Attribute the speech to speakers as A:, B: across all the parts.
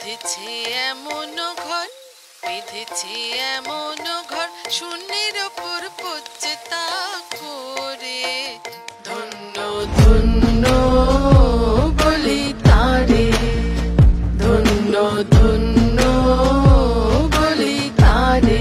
A: বিধেছে এমন ঘর, বিধেছে এমন ঘর, শূন্যের ওপর পড়ছে তা করে। ধন্য ধন্য বলি তারে, ধন্য ধন্য বলি তারে।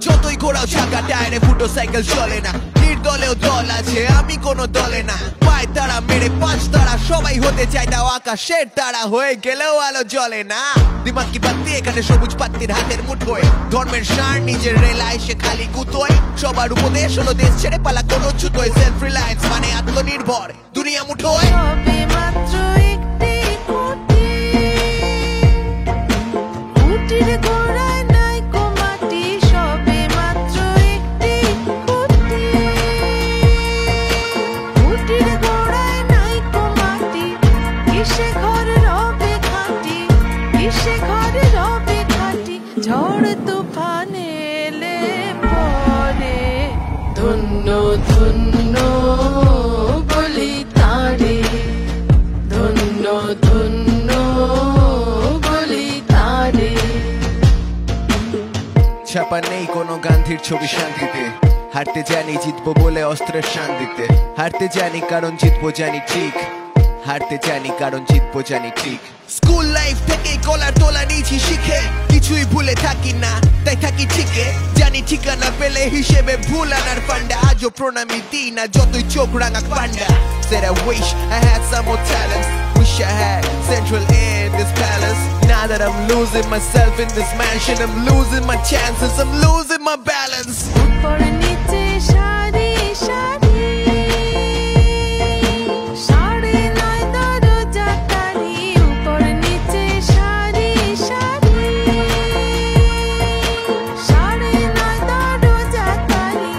B: যতই ঘোরাও চাকা টায়ারে ফুটো সাইকেল চলে না, নির্দলেও দল আছে আমি কোনো দলে না। পায় তারা মেরে পাঁচ তারা, সবাই হতে চায় তাও আকাশের তারা, হয়ে গেলেও আলো জ্বলে না। দিমাগ কি বাত্তি এখানে সবুজ পাত্তির হাতের মুঠোয়, ধর্মের সার নিজের রেলায় সে খালি গুতোয়। সবার উপদেশ হলো দেশ ছেড়ে পালা কোনো ছুতোয়, সেলফ রিলায়েন্স মানে আত্মনির্ভর দুনিয়া মুঠোয়।
A: সবে মাত্র একটি কুটি, কুটির গোড়ায় নাই কো মাটি, সবে মাত্র একটি কুটি, কুটির গোড়ায় নাই কো মাটি। কিসে ঘর রবে খাঁটি, কিসে ঘর রবে খাঁটি, ঝড় তুফান এলে পরে। ধন্য ধন্য বলি তারে, ধন্য ধন্য বলি তারে।
B: ছাপা নেই কোনো গান্ধীর ছবি শান্তিতে, হারতে জানি জিতবো বলে অস্ত্রের শান্তিতে। হারতে জানি কারণ জিতবো জানি ঠিক, হারতে জানি কারণ জিতবো জানি ঠিক। স্কুল লাইফ থেকে কলার তোলা নিয়েছি শিখে, কিছুই ভুলে থাকি না তাই থাকি ঠিকে। জানি ঠিকানা পেলে হিসেবে ভুল আনার পান্ডা, আজও প্রণামী দিই না যতই চোখ রাঙা পান্ডা। Said I wish I had some more talents, wish I had central in this palace. Now that I'm losing myself in this mansion, I'm losing my chances, I'm losing my balance.
A: উপর নিচে সারি সারি, সাড়ে নয় দরজা তারি। উপর নিচে সারি সারি, সাড়ে নয় দরজা তারি।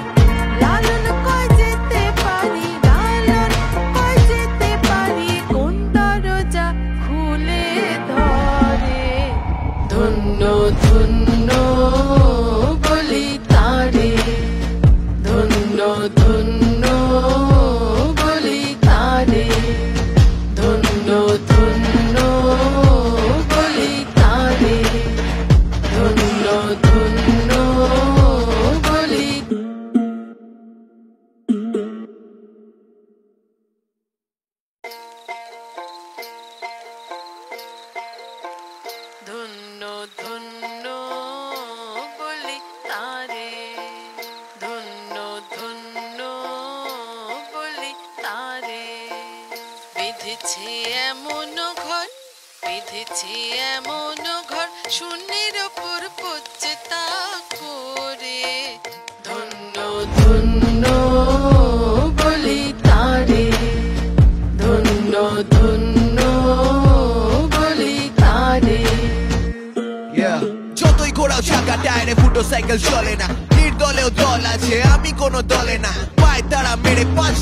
A: লালন কয় যেতে পারি, লালন কয় যেতে পারি, কোন দরজা খুলে ধরে। ধন্য ধন্য বলি তারে, ধন্য ধন্য বলি তারে, ধন্য ধন্য বলি তারে, ধন্য ধন্য বলি। ধন্য ধন্য বলি তারে, ধন্য ধন্য বলি তারে। বিধেছে এমন ঘর, বিধেছে এমন ঘর, শূন্যের ওপর পড়ছে তা করে। ধন্য ধন্য বলি তারে, ধন্য ধন্য বলি তারে।
B: যতই ঘোরাও চাকা টায়ারে ফুটো সাইকেল চলে না, নির্দলেও দল আছে আমি কোনো দলে না। পায় তারা মেরে পাঁচ